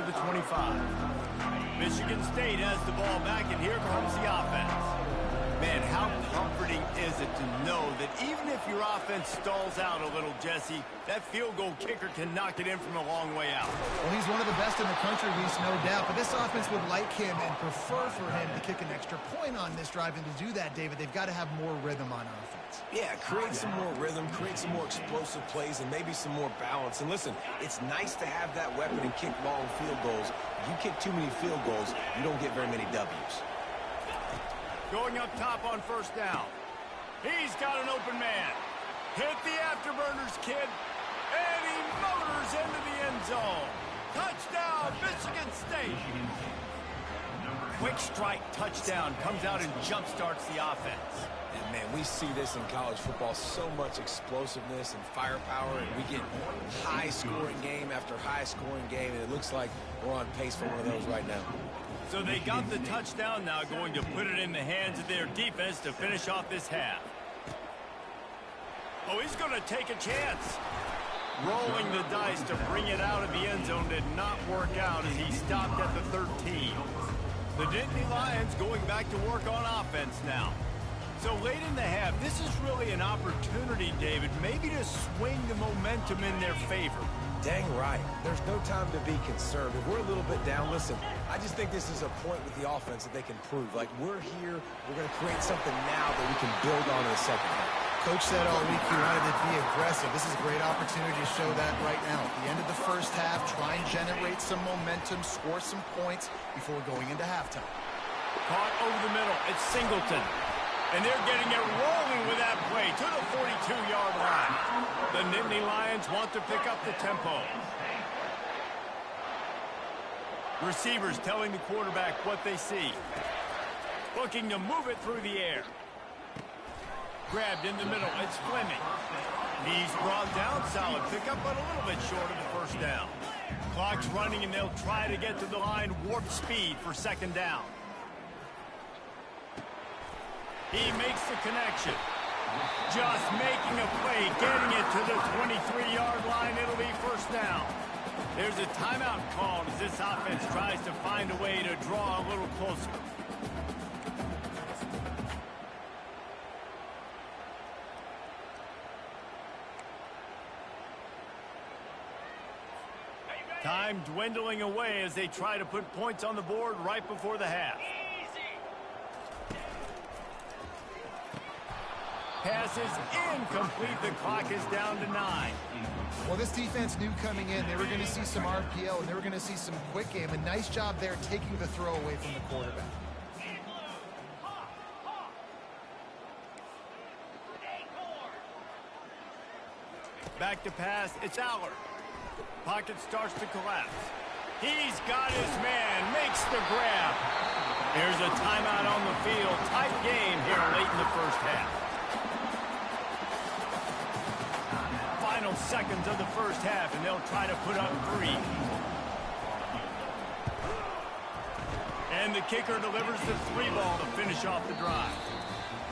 the 25. Michigan State has the ball back, and here comes the offense. Man, how comforting is it to know that even if your offense stalls out a little, Jesse, that field goal kicker can knock it in from a long way out. Well, he's one of the best in the country, Reese, no doubt. But this offense would like him and prefer for him to kick an extra point on this drive. And to do that, David, they've got to have more rhythm on offense. Yeah, create some more rhythm, create some more explosive plays, and maybe some more balance. And listen, it's nice to have that weapon and kick long field goals. If you kick too many field goals, you don't get very many W's. Going up top on first down. He's got an open man. Hit the afterburners, kid. And he motors into the end zone. Touchdown, Michigan State. Quick strike touchdown comes out and jump-starts the offense. And, man, we see this in college football, so much explosiveness and firepower, and we get high-scoring game after high-scoring game, and it looks like we're on pace for one of those right now. So they got the touchdown, now going to put it in the hands of their defense to finish off this half. Oh, he's going to take a chance. Rolling the dice to bring it out of the end zone did not work out as he stopped at the 13. The Nittany Lions going back to work on offense now. So late in the half, this is really an opportunity, David, maybe to swing the momentum in their favor. Dang right. There's no time to be conservative. We're a little bit down. Listen, I just think this is a point with the offense that they can prove. Like, we're here, we're going to create something now that we can build on in the second half. Coach said all week he wanted it to be aggressive. This is a great opportunity to show that right now. At the end of the first half, try and generate some momentum, score some points before going into halftime. Caught over the middle. It's Singleton. And they're getting it rolling with that play to the 42-yard line. The Nittany Lions want to pick up the tempo. Receivers telling the quarterback what they see. Looking to move it through the air. Grabbed in the middle. It's Fleming. He's brought down. Solid pickup, but a little bit short of the first down. Clock's running, and they'll try to get to the line warp speed for second down. He makes the connection. Just making a play, getting it to the 23-yard line. It'll be first down. There's a timeout called as this offense tries to find a way to draw a little closer. Time dwindling away as they try to put points on the board right before the half. Pass is incomplete. The clock is down to 9. Well, this defense knew coming in they were going to see some RPO and they were going to see some quick game. A nice job there taking the throw away from the quarterback. Back to pass. It's Allard. Pocket starts to collapse. He's got his man. Makes the grab. There's a timeout on the field. Tight game here late in the first half. Final seconds of the first half, and they'll try to put up 3. And the kicker delivers the 3 ball to finish off the drive.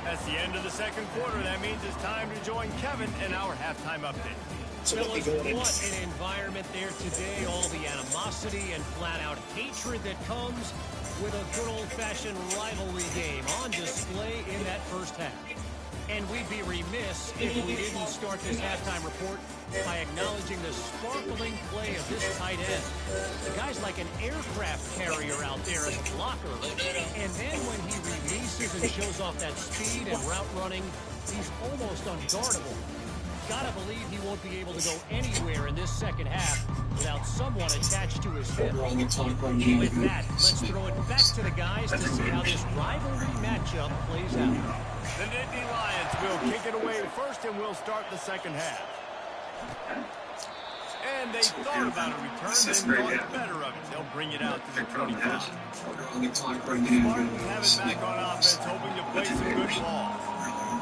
That's the end of the second quarter. That means it's time to join Kevin in our halftime update. Fellas, what an environment there today. All the animosity and flat-out hatred that comes with a good old-fashioned rivalry game on display in that first half. And we'd be remiss if we didn't start this halftime report by acknowledging the sparkling play of this tight end. The guy's like an aircraft carrier out there as a blocker. And then when he releases and shows off that speed and route running, he's almost unguardable. Gotta believe he won't be able to go anywhere in this second half without someone attached to his hip. With that, let's throw it back to the guys to see how this rivalry matchup plays out. The Nittany Lions will kick it away first, and we'll start the second half. And they thought about a return and thought better of it. They'll bring it out to the 25. Spartans have it back on offense, hoping to play some good ball.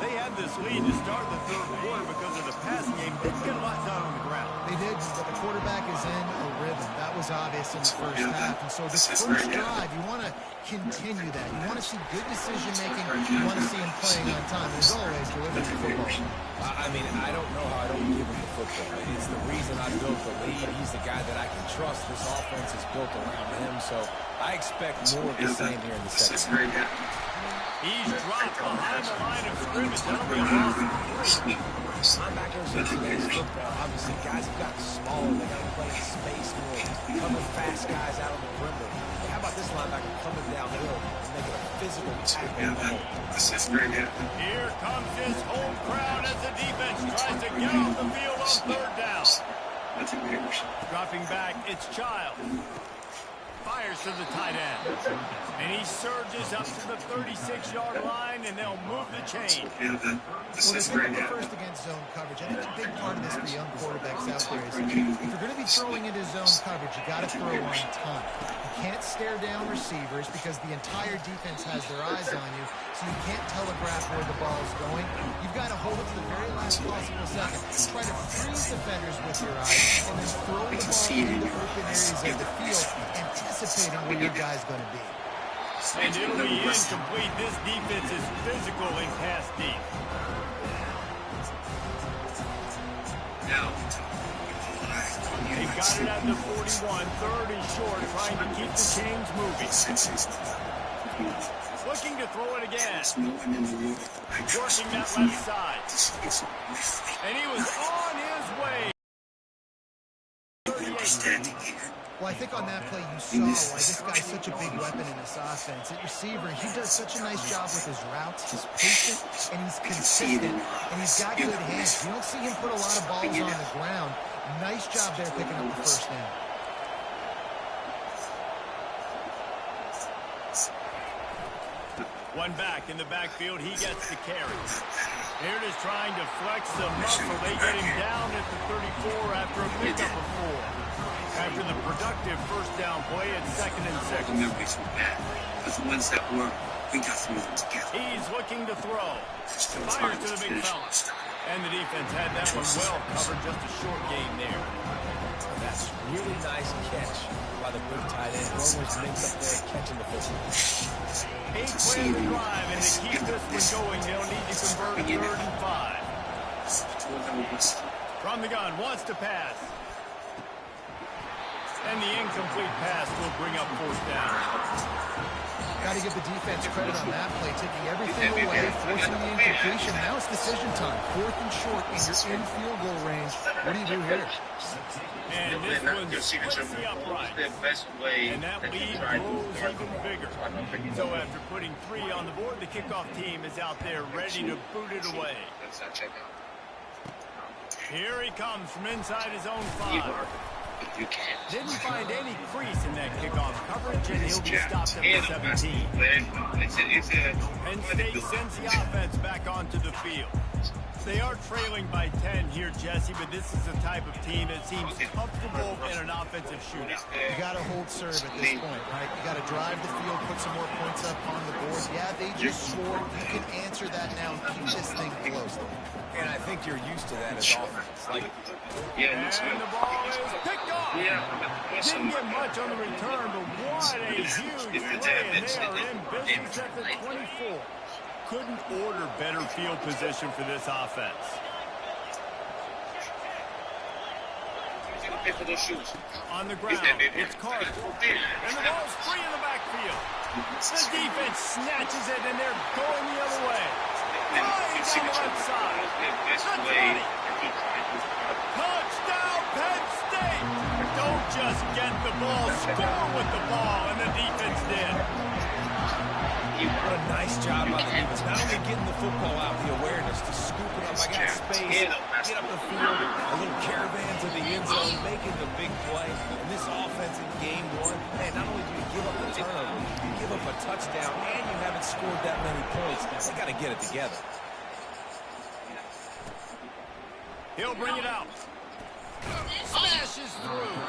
They had had this lead to start the third quarter because of the passing game. Didn't get a lot done on the ground. They did, but the quarterback is in a rhythm. That was obvious in the first half. And so this first drive, you want to continue that. You want to see good decision-making. You want to see him playing on time. And as always, delivering the football. I mean, I don't know how I don't give him the football. It's the reason I built the lead. He's the guy that I can trust. This offense is built around him, so I expect more of the same here in the second half. He's dropped behind the line of scrimmage. That'll be a loss of 3. Linebackers in today's football, obviously, guys have gotten smaller. They got to play in space more, coming fast guys out of the perimeter. But how about this linebacker coming downhill and making a physical tackle? Here comes his home crowd as the defense tries to get off the field on third down. Dropping back, it's Child. Fires to the tight end. And he surges up to the 36-yard line, and they'll move the chain. Well, they think the first against zone coverage. I think a big part of this for young quarterbacks out there is if you're going to be throwing into zone coverage, you got to throw on time. You can't stare down receivers because the entire defense has their eyes on you, so you can't telegraph where the ball is going. You've got to hold it to the very last possible second. Try to freeze defenders with your eyes, and then throw the ball into open areas of the field, anticipating where your guy's going to be. And it'll be incomplete. This defense is physical in pass deep. They got it at the 41, third and short, trying to keep the chains moving. Looking to throw it again. Working that left side. And he was on his way. 38. Well, I think on that play you saw why this guy's such a big weapon in this offense. At receiver, he does such a nice job with his routes. He's patient, and he's consistent, and he's got good hands. You don't see him put a lot of balls on the ground. Nice job there picking up the first down. One back in the backfield. He gets the carry. Here it is trying to flex the muscle. They get him down at the 34 after a pickup of 4. After the productive first down play, it's 2nd and 6. But the ones that work, we got to move them together. He's looking to throw. Fires to the big fella. And the defense had that one well covered. Just a short gain there. That's really nice catch by the big tight end. Almost makes up there catching the football. 8 play the drive, and to keep this one going, they'll need to convert 3rd and 5. From the gun, wants to pass. And the incomplete pass will bring up 4th down. Got to give the defense credit on that play, taking everything away, forcing the incompletion. Now it's decision time. 4th and short, and you're in field goal range. What do you do here? And this one's splits the upright. And that lead grows even bigger. So after putting 3 on the board, the kickoff team is out there ready to boot it away. Here he comes from inside his own 5. You can't. Didn't find any crease in that kickoff coverage, and he'll be stopped at the 17. Penn State sends the offense back onto the field. They are trailing by 10 here, Jesse, but this is the type of team that seems comfortable in an offensive shootout. You got to hold serve at this point, right? You got to drive the field, put some more points up on the board. Yeah, they just scored. You can answer that now and keep this thing close. And I think you're used to that as offense. And the ball is picked off. Didn't get much on the return, but what a huge play, and they are in business at the 24. Couldn't order better field position for this offense. On the ground, it's Carter. And the ball's free in the backfield. The defense snatches it, and they're going the other way. Flying down the left side. That's 20. Touchdown, Penn State. Don't just get the ball, score with the ball, and the defense did. What a nice job by the defense. Not only getting the football out, the awareness to scoop it up. I got space, get up the field, a little caravan to the end zone, making the big play. And this offense in game 1, man, not only do you give up the turnover, you give up a touchdown, and you haven't scored that many points. They got to get it together. He'll bring it out. Smashes through.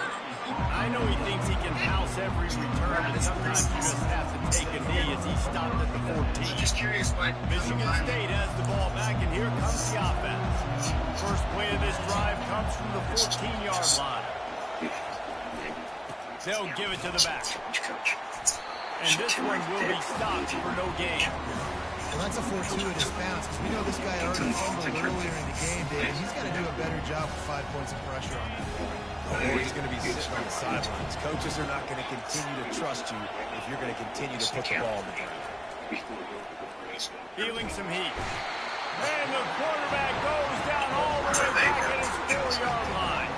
I know he thinks he can house every return, but sometimes you just have to take a knee as he stopped at the 14. Just curious what Michigan State has the ball back, and here comes the offense. First play of this drive comes from the 14-yard line. They'll give it to the back. And this one will be stopped for no gain. Well, that's a fortuitous bounce because we know this guy already fumbled earlier in the game, David. He's got to do a better job with 5 points of pressure on that ball. Or he's going to be sitting on the sidelines. Coaches are not going to continue to trust you if you're going to continue to put the ball in the ground. Feeling some heat. And the quarterback goes down all the way back at his 4-yard line.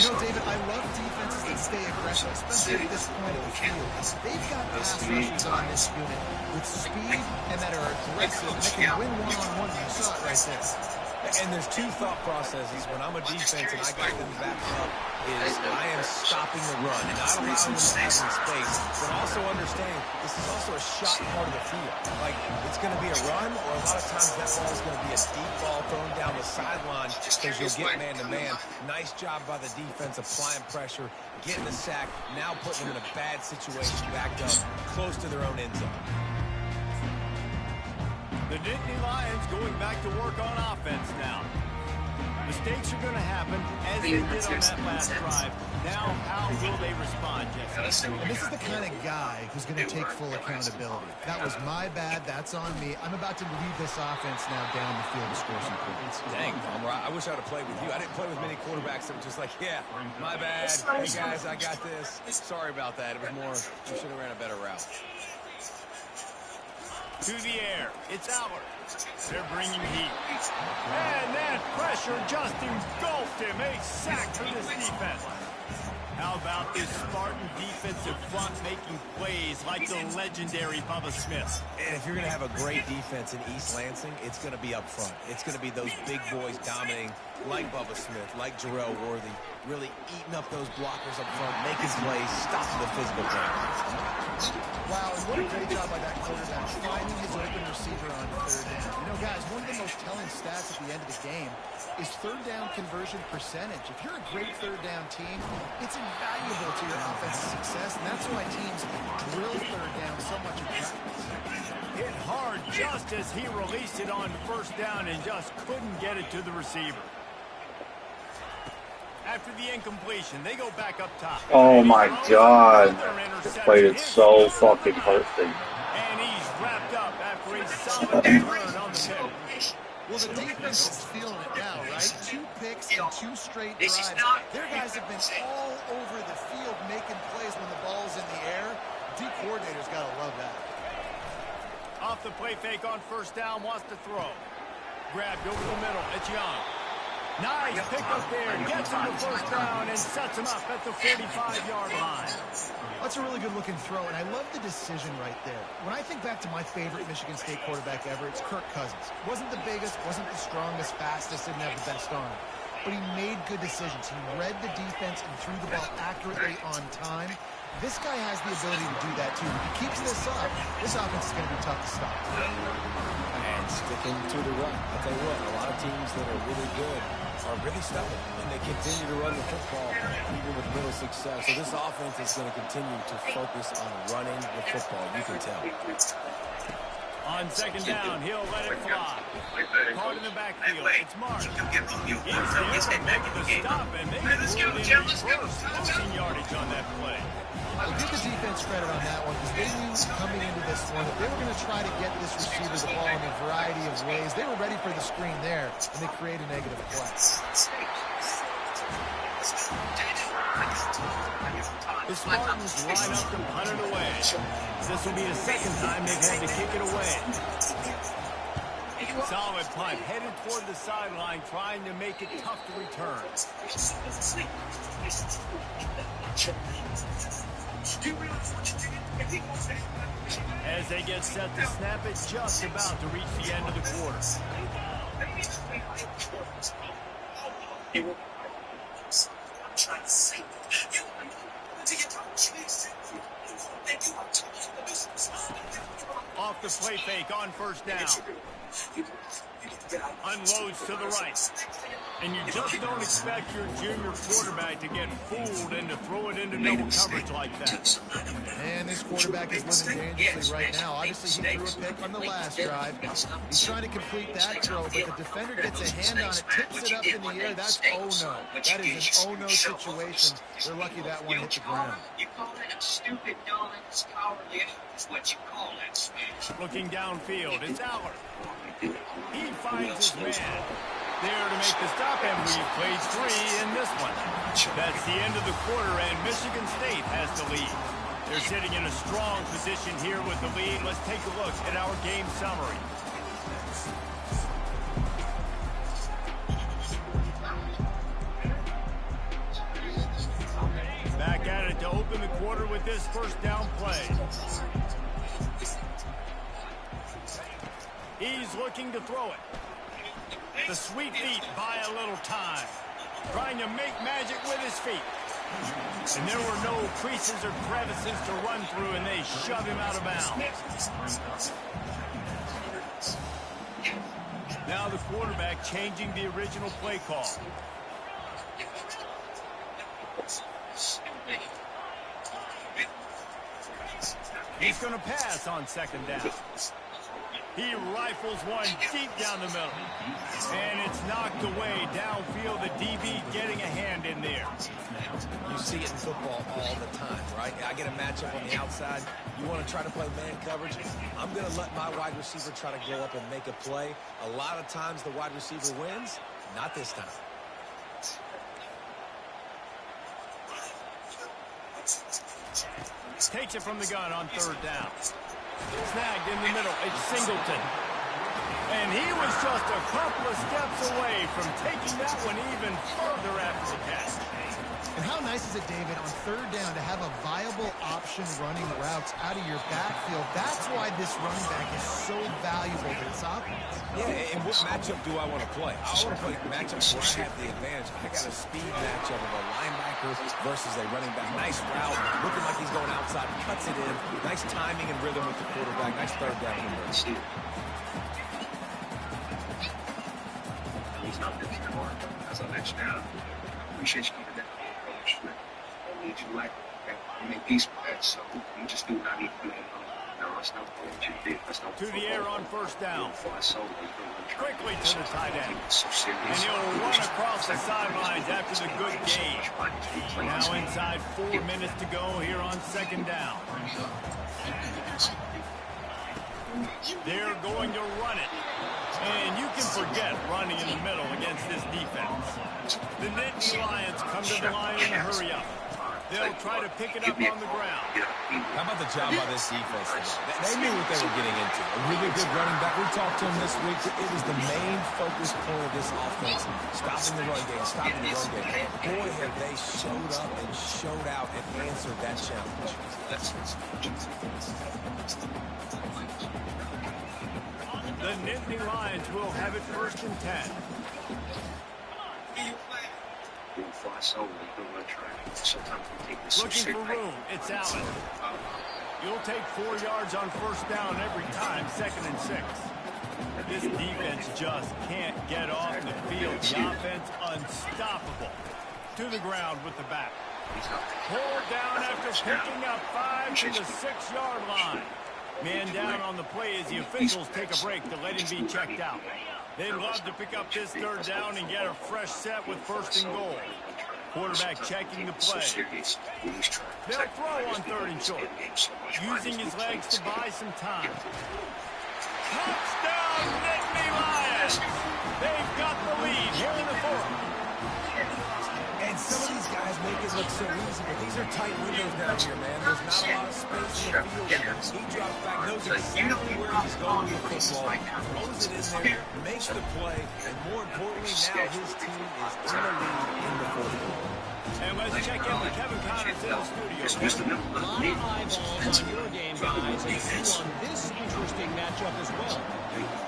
You know, David, I love defenses that stay aggressive, especially at this point of the field. They've got pass rushers on this unit with speed and that are aggressive. They can win one-on-one. You saw it right there. And there's two thought processes when I'm a defense and I got them backed up is I am stopping the run, not allowing them to have any space, but also understanding this is also a shot part of the field. Like, it's going to be a run, or a lot of times that ball is going to be a deep ball thrown down the sideline because you'll get man-to-man. Nice job by the defense applying pressure, getting the sack, now putting them in a bad situation, backed up close to their own end zone. The Nittany Lions going back to work on offense now. Mistakes are going to happen as they did on that last drive. Now, how will they respond, Jesse? And this is the kind of guy who's going to take full accountability. That was my bad. That's on me. I'm about to lead this offense now down the field to score some points. Dang, Palmer, I wish I would have played with you. I didn't play with many quarterbacks that were just like, yeah, my bad. Hey, guys, I got this. Sorry about that. It was more, we should have ran a better route. To the air. It's Albert. They're bringing heat. And that pressure just engulfed him. A sack for this defense. How about this Spartan defensive front making plays like the legendary Bubba Smith? And if you're going to have a great defense in East Lansing, it's going to be up front. It's going to be those big boys dominating like Bubba Smith, like Jarrell Worthy, really eating up those blockers up front, making plays, stopping the physical game. Wow, and what a great job by that quarterback, finding his open receiver on third down. You know, guys, one of the most telling stats at the end of the game is third down conversion percentage. If you're a great third down team, it's invaluable to your offensive success, and that's why teams drill third down so much in practice. Hit hard just as he released it on first down and just couldn't get it to the receiver. After the incompletion, they go back up top. Oh my God. This played it so fucking perfect. And he's wrapped up after a solid return on the pick. Well, the defense is feeling it now, right? 2 picks and 2 straight drives. Their guys have been all over the field making plays when the ball's in the air. D coordinator's got to love that. Off the play fake on first down, wants to throw. Grabbed over the middle. It's Young. Nice pick up there. Gets him the first down and sets him up at the 45-yard line. That's a really good-looking throw, and I love the decision right there. When I think back to my favorite Michigan State quarterback ever, it's Kirk Cousins. Wasn't the biggest, wasn't the strongest, fastest, didn't have the best arm. But he made good decisions. He read the defense and threw the ball accurately on time. This guy has the ability to do that, too. If he keeps this up, this offense is going to be tough to stop. And sticking to the run. I'll tell you what, a lot of teams that are really good are really stubborn, and they continue to run the football even with little success. So this offense is going to continue to focus on running the football. You can tell. On second down, he'll let it fly. Caught in the backfield. It's Mark. He's there making the stop, and they pulled in reverse passing yardage on that play. I'll give the defense credit on that one because they knew coming into this one that they were going to try to get this receiver the ball in a variety of ways. They were ready for the screen there, and they create a negative play. The Spartans line up to punt it away. This will be the second time they've had to kick it away. Solid punt, headed toward the sideline, trying to make it tough to return. As they get set to snap it, just about to reach the end of the quarter. Off the play fake on first down. Unloads to the right. And you just don't expect your junior quarterback to get fooled and to throw it into double coverage like that. And this quarterback is living dangerously right now. Obviously, he threw a pick on the last drive. He's trying to complete that throw, but the defender gets a hand on it, tips it up in the air. That's oh-no. That is an oh-no situation. They're lucky that one hit the ground. You call that a stupid, dumb, and cowardly is what you call that smash. Looking downfield, it's Aller. He finds his man. There to make the stop, and we played 3 in this one. That's the end of the quarter, and Michigan State has the lead. They're sitting in a strong position here with the lead. Let's take a look at our game summary. Back at it to open the quarter with this first down play. He's looking to throw it. The sweet feet buy a little time. Trying to make magic with his feet. And there were no creases or crevices to run through, and they shove him out of bounds. Now the quarterback changing the original play call. He's going to pass on second down. He rifles one deep down the middle. And it's knocked away downfield. The DB getting a hand in there. You see it in football all the time, right? I get a matchup on the outside. You want to try to play man coverage? I'm going to let my wide receiver try to go up and make a play. A lot of times the wide receiver wins. Not this time. Takes it from the gun on third down. Snagged in the middle. It's Singleton. And he was just a couple of steps away from taking that one even further after the catch. And how nice is it, David, on third down to have a viable option running routes out of your backfield? That's why this running back is so valuable to this offense. Yeah, and what matchup do I want to play? I want to play matchups where I have the advantage. I got a speed matchup of a linebacker versus a running back. Nice route, looking like he's going outside, cuts it in. Nice timing and rhythm with the quarterback. Nice third down. He's not this anymore, as I mentioned now. Appreciate you giving that approach. I need you like that. I made peace with that, so you just do what I need to do. No, that's not what you did. That's not to the air on first down. Quickly to the tight end. And he'll run across the sidelines after the good game. Now inside 4 minutes to go here on second down. They're going to run it. And you can forget running in the middle against this defense. The Nittany Lions come to the line in a hurry up. They'll try to pick it up on the ground. How about the job by this defense? They knew what they were getting into. A really good running back. We talked to him this week. It was the main focus point of this offense. Stopping the run game, stopping the run game. Boy, have they showed up and showed out and answered that challenge. The Nittany Lions will have it first and 10. Looking for room. It's Allen. You'll take 4 yards on first down every time, 2nd and 6. This defense just can't get off the field. The offense unstoppable. To the ground with the back. Pulled down after picking up 5 to the 6-yard line. Man down on the play as the officials take a break to let him be checked out. They'd love to pick up this third down and get a fresh set with 1st and goal. Quarterback checking the play. They'll throw on 3rd and short. Using his legs to buy some time. Touchdown, Nittany Lions! They've got the lead here in the 4th. And some of these guys make it look so easy, but these are tight windows down here, man. There's not a lot of space in the field. He drops back, knows exactly where he's going with the football, throws it in there, makes the play, and more importantly, now his team is in the lead in the 4th quarter. And let's check in with Kevin Connors in the studio. A lot of eyeballs on your game, guys, and a few on this interesting matchup as well.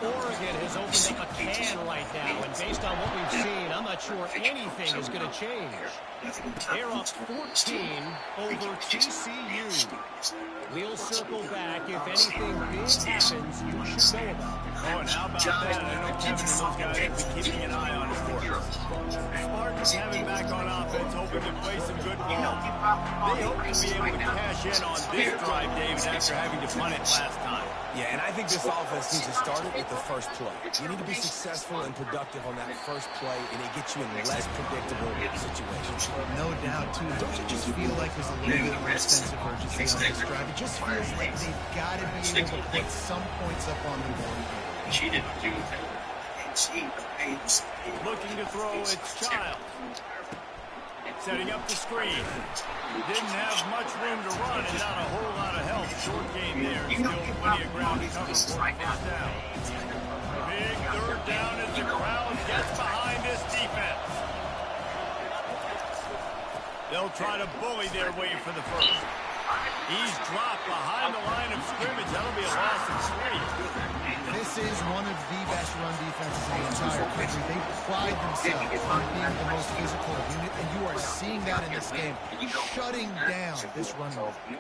Oregon has opened up a can right now, and based on what we've seen, I'm not sure anything is going to change. They're up 14 over TCU. We'll circle back. If anything big happens, you should know about it. Oh, and how about that? I know Kevin and those guys have been keeping an eye on it for us. Spartans having back on offense, hoping to play some good ball. They hope to be able to cash in on this drive, David, after having to punt it last time. Yeah, and I think this offense needs to start it with the first play. You need to be successful and productive on that first play, and it gets you in less predictable situations. No doubt, too. Don't you just feel like there's a little bit more sense of urgency on this drive? It just feels like they've got to be able to put some points up on the board. She didn't do that. Looking to throw, it's Child. Setting up the screen. Didn't have much room to run and not a whole lot of help. Short game there. Still plenty of ground to cover for a first down. Big third down as the crowd gets behind this defense. They'll try to bully their way for the first. He's dropped behind the line of scrimmage. That'll be a loss of 3. This is one of the best run defenses in the entire country. They pride themselves on being the most physical unit, and you are seeing that in this game, shutting down this running game.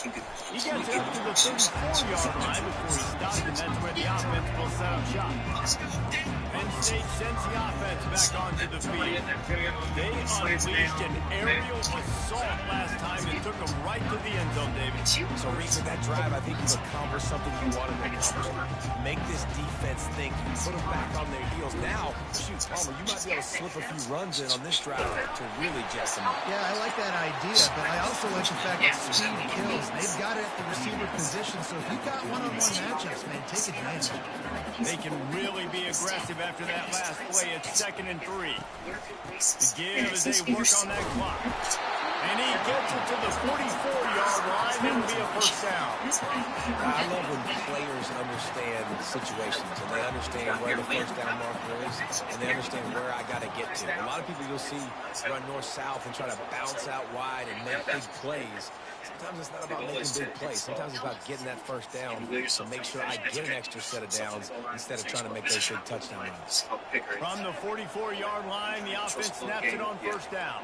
He gets up to the 34-yard line before he stops, and that's where the offense will set up shop. Penn State sends the offense back onto the field. They unleashed an aerial assault last time and took them right to the end zone, David. So, Reese, in that drive, I think you've accomplished something you wanted to accomplish. Make this defense think. Put them back on their heels. Now, shoot, Palmer, you might be able to slip a few runs in on this drive to really jazz them up. Yeah, I like that idea, but I also like the fact that speed kills. They've got it at the receiver position, so if you've got one-on-one matchups, man, take advantage. They can really be aggressive after that last play. It's 2nd and 3. The give as they work on that clock. And he gets it to the 44-yard line. It'll be a first down. I love when players understand situations and they understand where the first down marker is and they understand where I got to get to. A lot of people you'll see run north-south and try to bounce out wide and make big plays. Sometimes it's not about making big plays. Sometimes it's about getting that first down to make sure I get an extra set of downs instead of trying to make those big touchdown runs. From the 44-yard line, the offense snaps it on first down.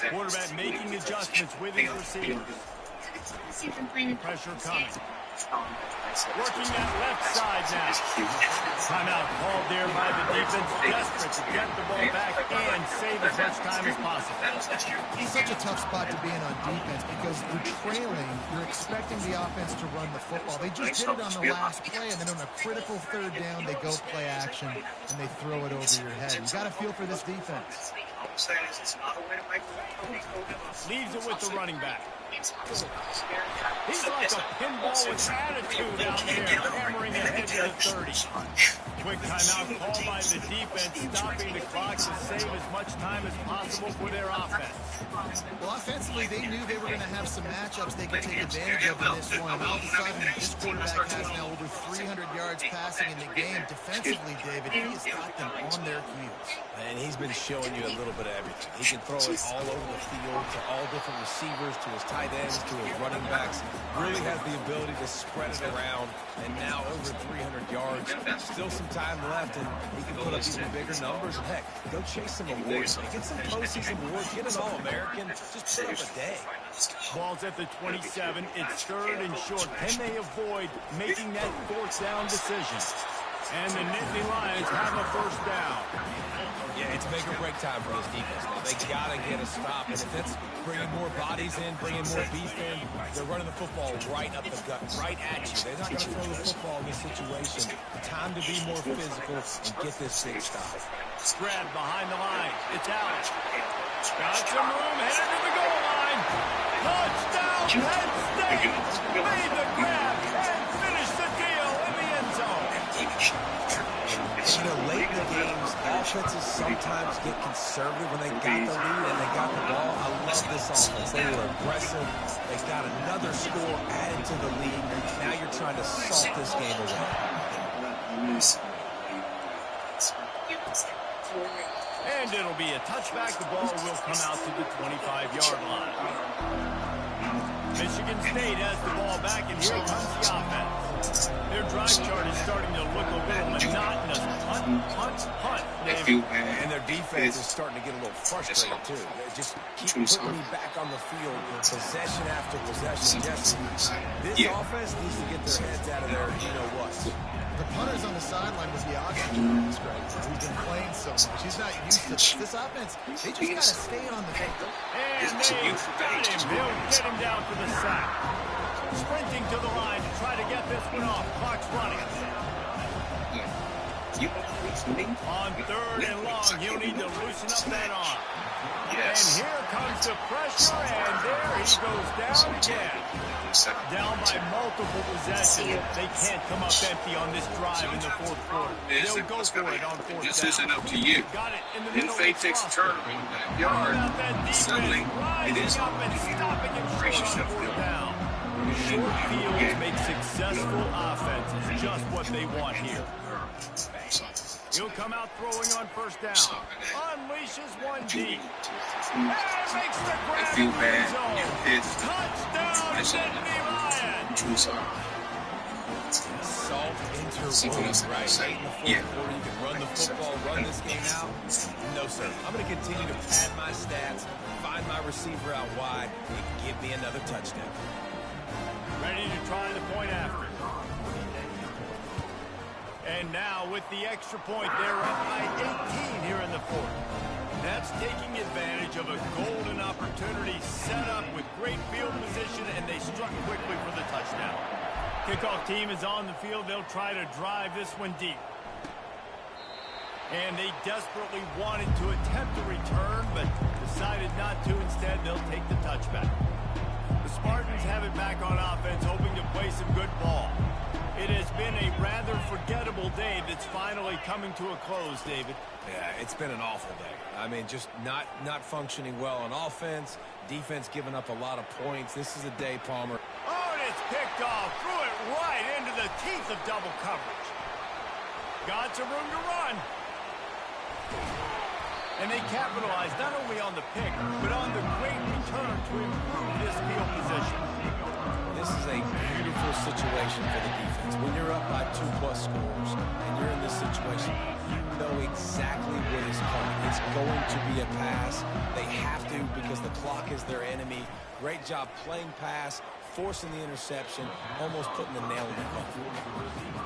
Quarterback making adjustments with his receivers. Pressure coming. Working that left side now. Timeout called there by the defense. Desperate to get the ball back and save as much time as possible. It's such a tough spot to be in on defense because you're trailing. You're expecting the offense to run the football. They just did it on the last play, and then on a critical third down, they go play action, and they throw it over your head. You got to feel for this defense. Leaves it with the running back. He's like a pinball with attitude out there, hammering ahead to the 30. Quick timeout called by the defense, stopping the clock to save as much time as possible for their offense. Well, offensively, they knew they were going to have some matchups they could take advantage of in this one. And all of a sudden, this quarterback has now over 300 yards passing in the game. Defensively, David, he has got them on their heels. And he's been showing you a little bit of everything. He can throw it all over the field to all different receivers, to his tight ends, to his running backs. Really has the ability to spread it around. And now over 300 yards. Still some time left, and he can put up even bigger numbers. And heck, go chase some awards. Get some postseason awards. Get an All-American. Just put up a day. Ball's at the 27. It's 3rd and short. Can they avoid making that fourth down decision? And the Nittany Lions have a first down. Yeah, it's make or break time for this defense. Now, they got to get a stop. And if that's bringing more bodies in, bringing more beef in, they're running the football right up the gut, right at you. They're not going to throw the football in this situation. Time to be more physical and get this big stop. Grabbed behind the line. It's Allen. Got some room, headed to the goal line. Touchdown, Penn State. Made the grab and finished the deal in the end zone. You know, late in the games, offenses sometimes get conservative when they got the lead and they got the ball. I love this offense. They were aggressive. They got another score added to the lead. Now you're trying to salt this game away. And it'll be a touchback. The ball will come out to the 25-yard line. Michigan State has the ball back, and here comes the offense. Their drive chart is starting to look a little monotonous. Hunt, hunt, hunt. And their defense is starting to get a little frustrated, too. They just keep putting me back on the field, possession after possession. This offense needs to get their heads out of there, you-know-what. The punter's on the sideline was the offense, Greg. He's been playing so much. He's not used to this offense. They just got to stay on the field. And they got him. They'll get him down for the sack. Sprinting to the line to try to get this one off. Clock's running. On 3rd and long, he'll need to loosen up that arm. And here comes the pressure, and there he goes down again. Down by multiple possessions. They can't come up empty on this drive in the 4th quarter. They'll go for it on 4th down. This isn't up to you. Got it in the Then middle. Faye takes a turn in the backyard. Suddenly, it is up and stopping him brace short on yourself 4th up. down. Short fields make successful offenses. Just what they want here. He'll come out throwing on 1st down. Unleashes one deep. And makes the grab. I feel bad. Touchdown, Sydney Lions. Salt into right. Late in the 4th quarter, you can run the football, run this game out. No, sir. I'm going to continue to pad my stats, find my receiver out wide, and give me another touchdown. Ready to try the point after. And now with the extra point, they're up by 18 here in the 4th. That's taking advantage of a golden opportunity set up with great field position, and they struck quickly for the touchdown. Kickoff team is on the field. They'll try to drive this one deep. And they desperately wanted to attempt a return, but decided not to. Instead, they'll take the touchback. The Spartans have it back on offense, hoping to play some good ball. It has been a rather forgettable day that's finally coming to a close, David. Yeah, it's been an awful day. I mean, just not functioning well on offense. Defense giving up a lot of points. This is a day, Palmer. Oh, and it's picked off. Threw it right into the teeth of double coverage. Got some room to run. And they capitalized not only on the pick, but on the great return to improve this field position. This is a beautiful situation for the defense. When you're up by 2+ scores and you're in this situation, you know exactly what is coming. It's going to be a pass. They have to because the clock is their enemy. Great job playing pass, forcing the interception, almost putting the nail in the coffin.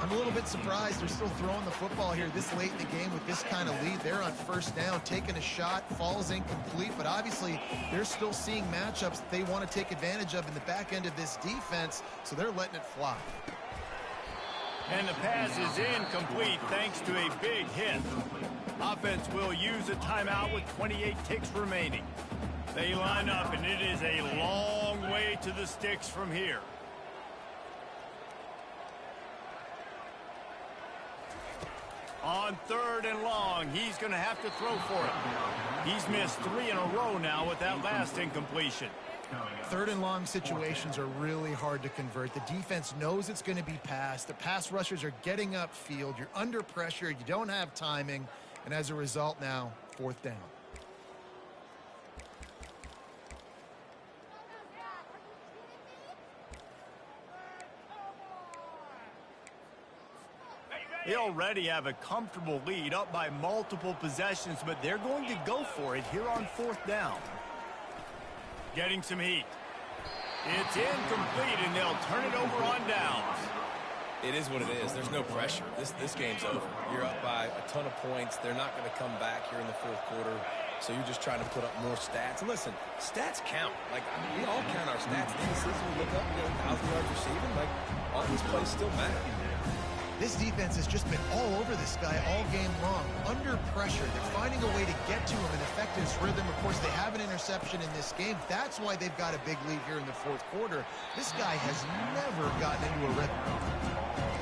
I'm a little bit surprised they're still throwing the football here this late in the game with this kind of lead. They're on 1st down, taking a shot, falls incomplete, but obviously they're still seeing matchups that they want to take advantage of in the back end of this defense, so they're letting it fly. And the pass is incomplete thanks to a big hit. Offense will use a timeout with 28 ticks remaining. They line up, and it is a long way to the sticks from here. On 3rd and long, he's going to have to throw for it. He's missed 3 in a row now with that last incompletion. 3rd and long situations are really hard to convert. The defense knows it's going to be passed. The pass rushers are getting upfield. You're under pressure. You don't have timing. And as a result now, 4th down. They already have a comfortable lead, up by multiple possessions, but they're going to go for it here on 4th down. Getting some heat. It's incomplete, and they'll turn it over on downs. It is what it is. There's no pressure. This game's over. You're up by a ton of points. They're not going to come back here in the 4th quarter, so you're just trying to put up more stats. And listen, stats count. Like, we all count our stats. In the season, we look up, 1,000 yards receiving. Like, all these plays still matter. This defense has just been all over this guy all game long. Under pressure. They're finding a way to get to him and affect his rhythm. Of course, they have an interception in this game. That's why they've got a big lead here in the 4th quarter. This guy has never gotten into a rhythm.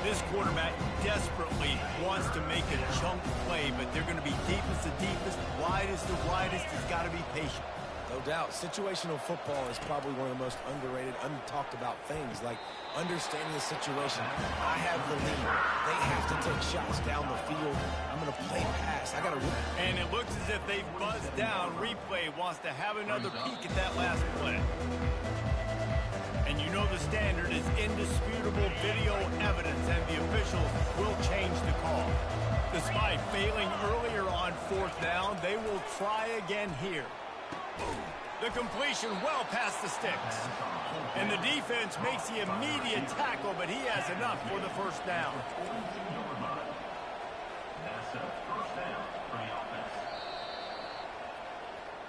This quarterback desperately wants to make a chunk play, but they're going to be deepest to deepest, widest to widest. He's got to be patient. No doubt. Situational football is probably one of the most underrated, untalked about things, like understanding the situation. I have the lead. They have to take shots down the field. I'm going to play pass. I got to run. And it looks as if they've buzzed down. Replay wants to have another peek at that last play. And you know the standard is indisputable video evidence, and the officials will change the call. Despite failing earlier on 4th down, they will try again here. The completion well past the sticks. And the defense makes the immediate tackle, but he has enough for the 1st down.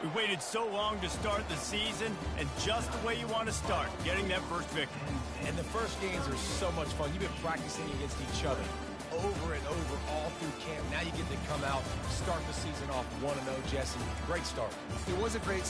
We waited so long to start the season, and just the way you want to start, getting that first victory. And the first games are so much fun. You've been practicing against each other over and over all through camp. Now you get to come out, start the season off 1-0, Jesse. Great start. It was a great